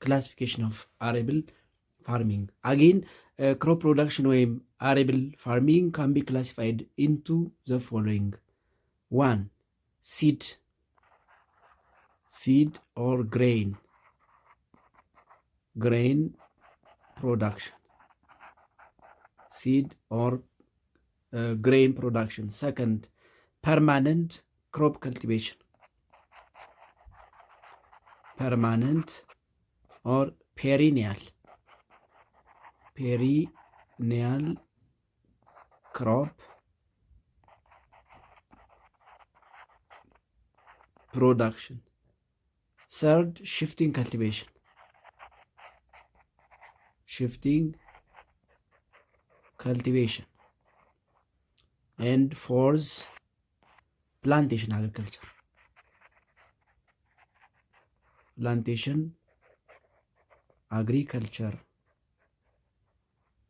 A: classification of arable farming. Again, crop production ወይም arable farming can be classified into the following. 1. Seed or grain production. Seed or grain production. Second, permanent crop cultivation. Permanent or perennial crop production. Third, shifting cultivation. And fourth, plantation agriculture.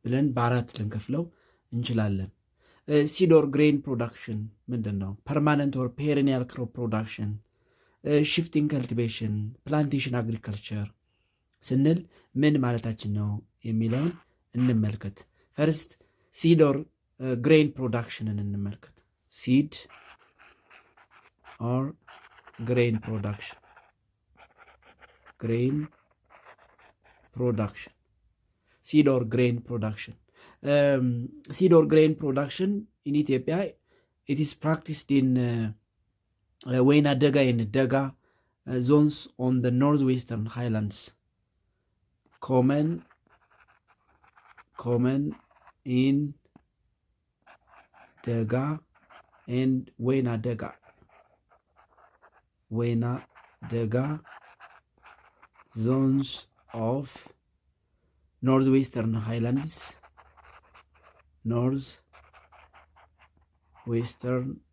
A: ብለን በአራት ልንከፍለው እንችላለን። ሲድ ኦር ግሬን ፕሮዳክሽን ምንድን ነው? ፐርማነንት ኦር ፔሬኒያል ክሮፕ ፕሮዳክሽን፣ ሽፍቲንግ ከልቲቬሽን፣ ፕላንቴሽን አግሪካልቸር ስንል ምን ማለታችን ነው የሚለውን እንመልከት። ፈርስት ሲድ ኦር ግሬን ፕሮዳክሽንን እንመልከት። ሲድ or grain production. Grain production. Seed or grain production. Seed or grain production in Ethiopia, it is practiced in Wayna Dega and Dega zones on the northwestern highlands. Common in Dega and Wayna Dega. Wayna Dega zones of northwestern highlands. Northwestern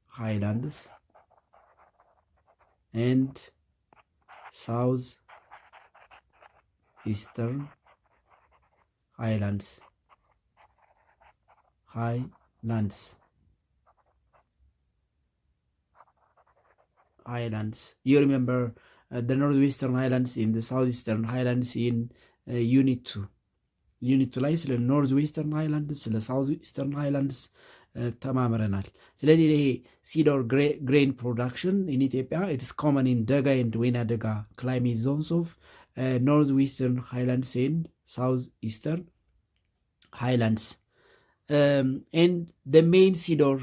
A: highlands and southeastern highlands. You remember the northwestern highlands in the southeastern highlands in unit 2. ዩኒቱ ላይ ስለ ኖርዝ ዌስተርን ሃይላንድስ ስለ ሳውዝ ኢስተርን ሃይላንድስ ተማምረናል። ስለዚህ ይሄ ሲድ ኦር ግሬን ፕሮዳክሽን ኢን ኢትዮጵያ ኢትስ ኮመን ኢን ደጋ ኤንድ ወይና ደጋ ክላይሜት ዞንስ ኦፍ ኖርዝ ዌስተርን ሃይላንድስ ኤንድ ሳውዝ ኢስተርን ሃይላንድስ ኤንድ the main seed or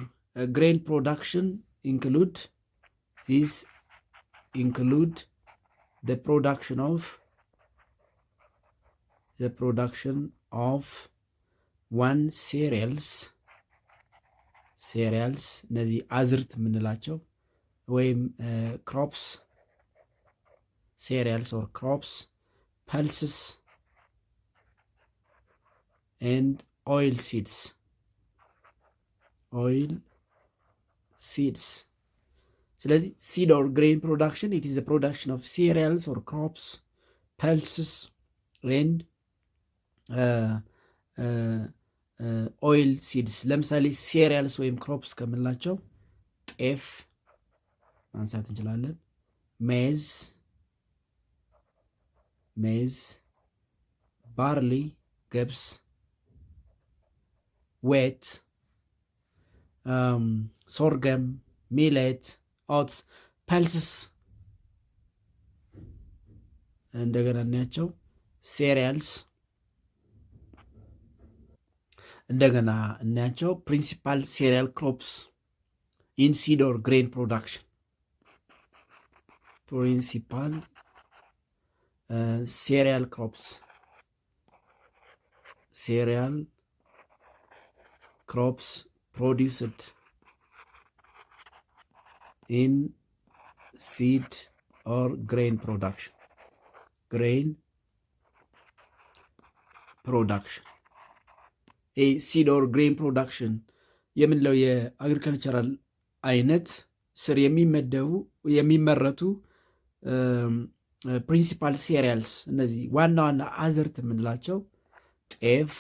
A: grain production include the production of one cereals እነዚህ አዝርት የምንላቸው ወይም crops, cereals or crops, pulses and oil seeds. ስለዚህ seed or grain production, it is the production of cereals or crops, pulses and ኦይል ሲድስ። ለምሳሌ ሴሪያልስ ወይም ክሮፕስ ከምንላቸው ጤፍ ማንሳት እንችላለን። ሜዝ፣ ባርሊ ገብስ፣ ዌት፣ ሶርገም፣ ሚሌት፣ ኦትስ፣ ፐልስስ እንደገና እናያቸው ሴሪያልስ እንደገና እናያቸው ፕሪንሲፓል ሴሪያል ክሮፕስ ኢን ሲድ ኦር ግሬን ፕሮዳክሽን። ፕሪንሲፓል ሴሪያል ክሮፕስ produced in seed or grain production. ሲድ ኦር ግሬን ፕሮዳክሽን የምንለው የአግሪካልቸራል አይነት ስር የሚመረቱ ፕሪንሲፓል ሴሪያልስ፣ እነዚህ ዋና ዋና አዝርት የምንላቸው ጤፍ፣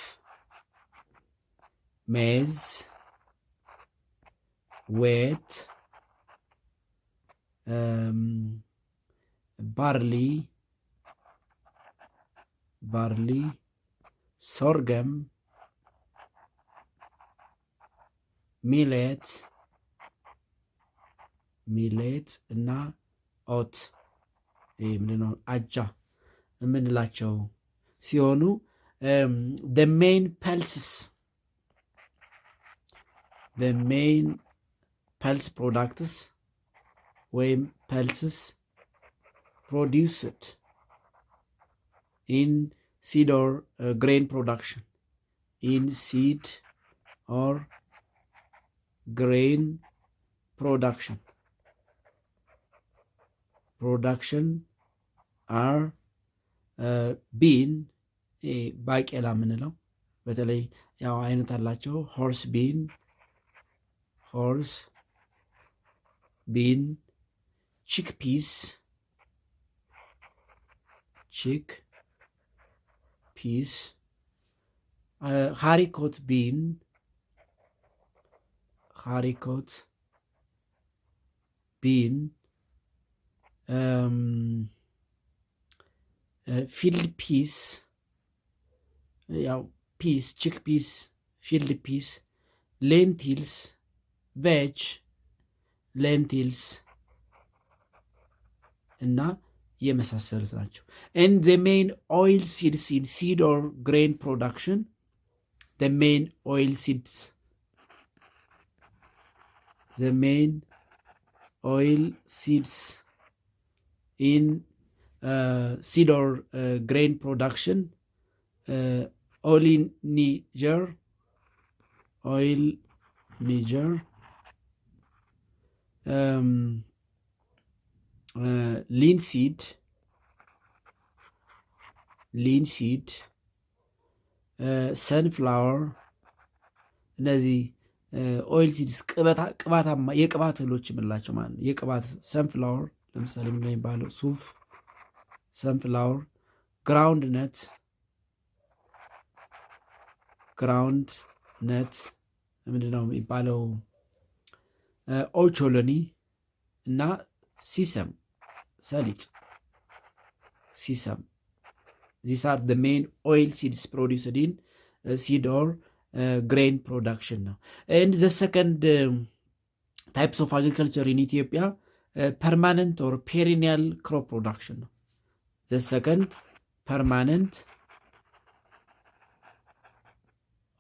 A: ሜዝ፣ ዌት፣ ባርሊ፣ ሶርገም፣ ሚሌት እና ኦት ምንድነው አጃ የምንላቸው ሲሆኑ the main pulse products ወይም pulses produced in seed or grain production. In seed or grain production are ቢን ባቄላ የምንለው በተለይ ያው አይነት አላቸው። ሆርስ ቢን፣ ቺክፒስ፣ ሃሪኮት ቢን፣ ፊልድ ፒስ፣ ያው ፒስ፣ ቺክ ፒስ፣ ፊልድ ፒስ፣ ሌንቲልስ፣ ቬጅ ሌንቲልስ፣ እና የመሳሰሉት ናቸው። and the main oil seeds in seed or grain production the main oil seeds in seed or grain production oil Niger linseed ሰንፍላወር እነዚህ ኦይል ሲድስ ቅባታማ የቅባት እህሎች የምንላቸው ማለት ነው። የቅባት ሰንፍላወር ለምሳሌ ምንድን ነው የሚባለው? ሱፍ፣ ሰንፍላወር፣ ግራውንድ ነት ምንድን ነው የሚባለው? ኦቾሎኒ እና ሲሰም ሰሊጥ ሲሰም these are the main oil seeds produced in seed or grain production now. And the second types of agriculture in Ethiopia permanent or perennial crop production. The second permanent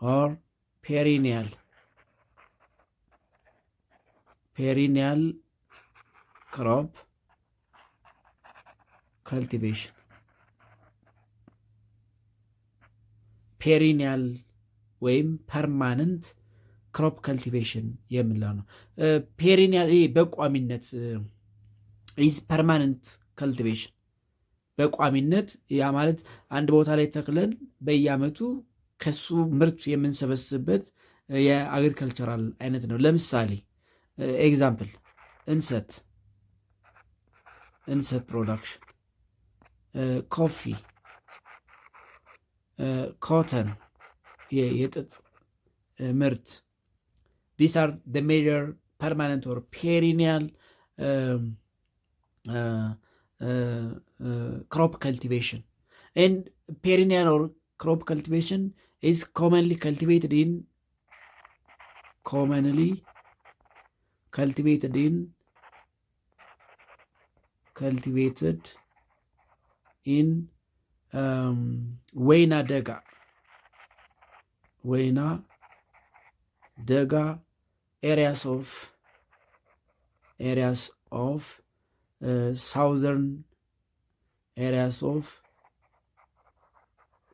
A: or perennial crop cultivation. ፔሪኒያል ወይም ፐርማነንት ክሮፕ ከልቲቬሽን የምንለው ነው። ፔሪኒያል ይሄ በቋሚነት ኢዝ ፐርማነንት ከልቲቬሽን በቋሚነት ያ ማለት አንድ ቦታ ላይ ተክለን በየዓመቱ ከሱ ምርት የምንሰበስብበት የአግሪካልቸራል አይነት ነው። ለምሳሌ ኤግዛምፕል እንሰት ፕሮዳክሽን፣ ኮፊ፣ ኮተን የጥጥ ምርት these are the major permanent or perennial crop cultivation. And perennial or crop cultivation is commonly cultivated in ወይና ደጋ areas of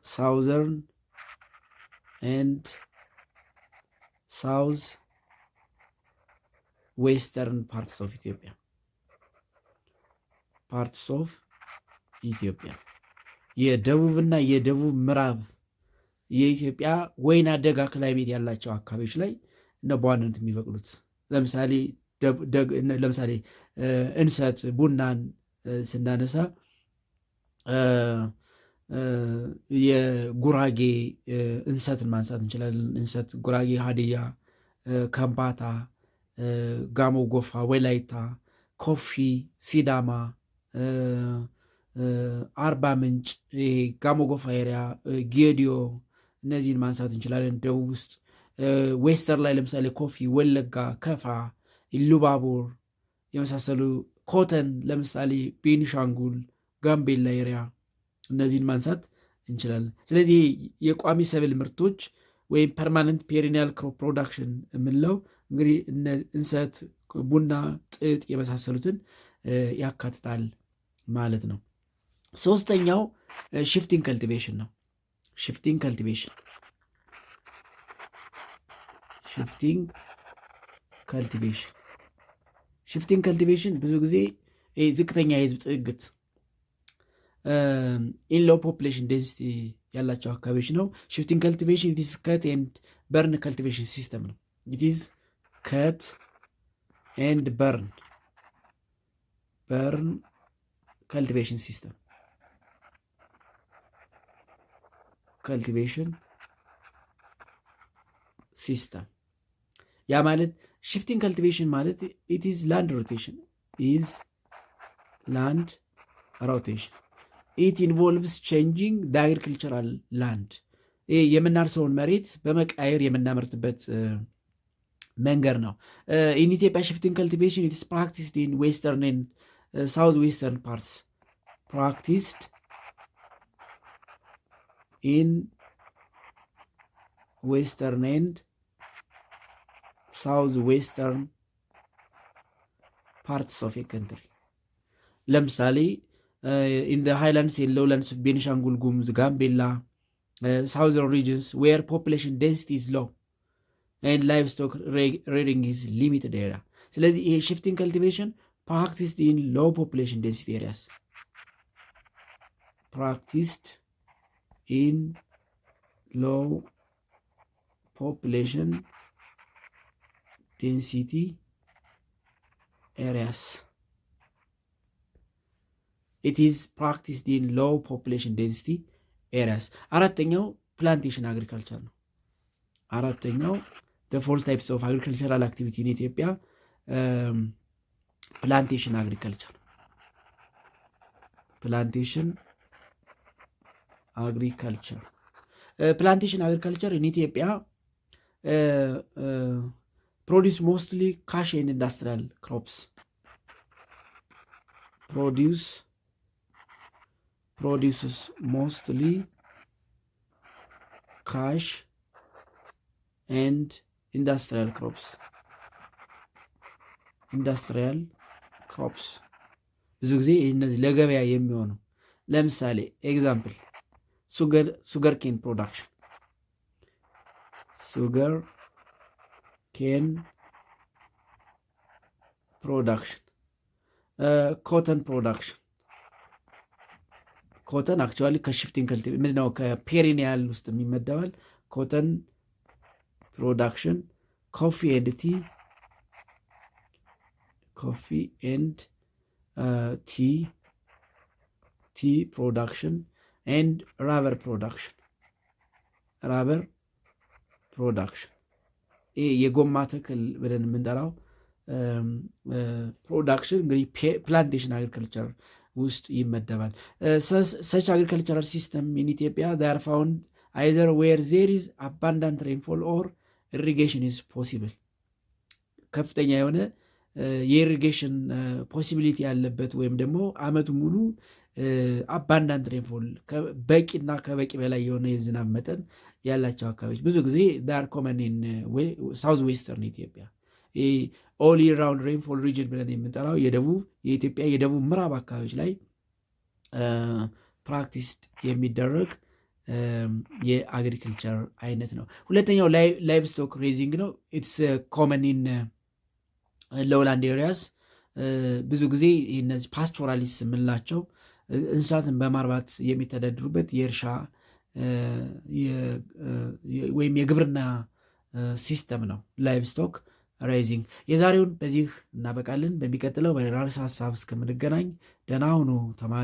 A: southern and south western parts of Ethiopia የደቡብና የደቡብ ምዕራብ የኢትዮጵያ ወይና ደጋ ክላይሜት ያላቸው አካባቢዎች ላይ ነው በዋናነት የሚበቅሉት። ለምሳሌ እንሰት፣ ቡናን ስናነሳ የጉራጌ እንሰትን ማንሳት እንችላለን። እንሰት ጉራጌ፣ ሀዲያ፣ ከምባታ፣ ጋሞ ጎፋ፣ ወላይታ፣ ኮፊ፣ ሲዳማ፣ አርባ ምንጭ፣ ጋሞ ጎፋ ኤሪያ፣ ጌዲዮ እነዚህን ማንሳት እንችላለን። ደቡብ ውስጥ ዌስተር ላይ ለምሳሌ ኮፊ፣ ወለጋ፣ ከፋ፣ ኢሉባቡር የመሳሰሉ ኮተን ለምሳሌ ቤኒሻንጉል፣ ጋምቤላ ኤሪያ እነዚህን ማንሳት እንችላለን። ስለዚህ የቋሚ ሰብል ምርቶች ወይም ፐርማነንት ፔሪኒያል ክሮፕ ፕሮዳክሽን የምንለው እንግዲህ እንሰት፣ ቡና፣ ጥጥ የመሳሰሉትን ያካትታል ማለት ነው። ሶስተኛው ሽፍቲንግ ከልቲቬሽን ነው። ሽፍቲንግ ከልቲቬሽን ብዙ ጊዜ ዝቅተኛ የህዝብ ጥግት ኢን ሎው ፖፑሌሽን ዴንሲቲ ያላቸው አካባቢዎች ነው። ሽፍቲንግ ከልቲቬሽን ኢት ኢዝ ከት ኤንድ በርን ከልቲቬሽን ሲስተም ነው። ኢት ኢዝ ከት ኤንድ በርን ከልቲቬሽን ሲስተም ያ ማለት ሽፍቲንግ ከልቲቬሽን ማለት ኢት ኢዝ ላንድ ሮቴሽን ኢት ኢንቮልቭስ ቼንጂንግ ዘ አግሪካልቸራል ላንድ የምናርሰውን መሬት በመቃየር የምናመርትበት መንገድ ነው። ኢን ኢትዮጵያ ሽፍቲንግ ከልቲቬሽን ኢት ኢዝ ፕራክቲስድ ኢን ዌስተርን ኤንድ ሳውዝ ዌስተርን ፓርትስ ፕራክቲስድ ኢን ዌስተርን ኤንድ ሳውዝ ዌስተርን ፓርትስ ኦፍ ኤ ካንትሪ። ለምሳሌ ኢን ዘ ሃይላንድስ ኤንድ ሎውላንድስ ኦፍ ቤኒሻንጉል ጉሙዝ፣ ጋምቤላ፣ ሳውዘርን ሪጅንስ ዌር ፖፑሌሽን ዴንሲቲ ኢዝ ሎው ኤንድ ላይቭስቶክ ሬሪንግ ኢዝ ሊሚትድ ኤሪያ። ስለዚህ ይሄ ሽፍቲንግ ከልቲቬሽን ፕራክቲስድ ኢን ሎው ፖፑሌሽን ዴንሲቲ ኤሪያስ ፕራክቲስድ ኢን ሎው ፖፑሌሽን ዴንሲቲ ኤሪያስ ኢት ኢዝ ፕራክቲስድ ኢን ሎው ፖፑሌሽን ዴንሲቲ ኤሪያስ። አራተኛው ፕላንቴሽን አግሪካልቸር ነው። አራተኛው ፎርስ ታይፕስ ኦፍ አግሪካልቸራል አክቲቪቲ ኢን ኢትዮጵያ ፕላንቴሽን አግሪካልቸር። ፕላንቴሽን አግሪካልቸር ፕላንቴሽን አግሪካልቸር ኢን ኢትዮጵያ produce mostly cash and industrial crops. Produces mostly cash and industrial crops. Industrial crops ብዙ ጊዜ እነዚህ ለገበያ የሚሆኑ ለምሳሌ ኤግዛምፕል ሱገር ኬን ፕሮዳክሽን ሱገር ኬን ፕሮዳክሽን ኮተን ፕሮዳክሽን ኮተን አክቹዋሊ ከሽፍቲንግ ከልቲቬሽን ምንድነው ከፔሪኒያል ውስጥ የሚመደባል። ኮተን ፕሮዳክሽን ኮፊ ኤንድ ቲ ፕሮዳክሽን ኤንድ ራበር ፕሮዳክሽን ይሄ የጎማ ተክል ብለን የምንጠራው ፕሮዳክሽን እንግዲህ ፕላንቴሽን አግሪካልቸር ውስጥ ይመደባል። ሰች አግሪካልቸራል ሲስተም ኢን ኢትዮጵያ ዛር ፋውንድ አይዘር ዌር ዜር ኢዝ አባንዳንት ሬንፎል ኦር ኢሪጌሽን ኢዝ ፖሲብል። ከፍተኛ የሆነ የኢሪጌሽን ፖሲቢሊቲ ያለበት ወይም ደግሞ አመቱ ሙሉ አባንዳንት ሬንፎል በቂና ከበቂ በላይ የሆነ የዝናብ መጠን ያላቸው አካባቢዎች ብዙ ጊዜ ዳር ኮመን ኢን ሳውዝ ዌስተርን ኢትዮጵያ ኦል ይር ራውንድ ሬንፎል ሪጅን ብለን የምንጠራው የኢትዮጵያ የደቡብ ምዕራብ አካባቢዎች ላይ ፕራክቲስድ የሚደረግ የአግሪካልቸር አይነት ነው። ሁለተኛው ላይቭ ስቶክ ሬዚንግ ነው። ኢትስ ኮመን ኢን ሎውላንድ ኤሪያስ። ብዙ ጊዜ እነዚህ ፓስቶራሊስት የምንላቸው እንስሳትን በማርባት የሚተዳድሩበት የእርሻ ወይም የግብርና ሲስተም ነው ላይቭ ስቶክ ሬይዚንግ። የዛሬውን በዚህ እናበቃለን። በሚቀጥለው በሌላ ሀሳብ እስከምንገናኝ ደህና ሁኑ ተማሪ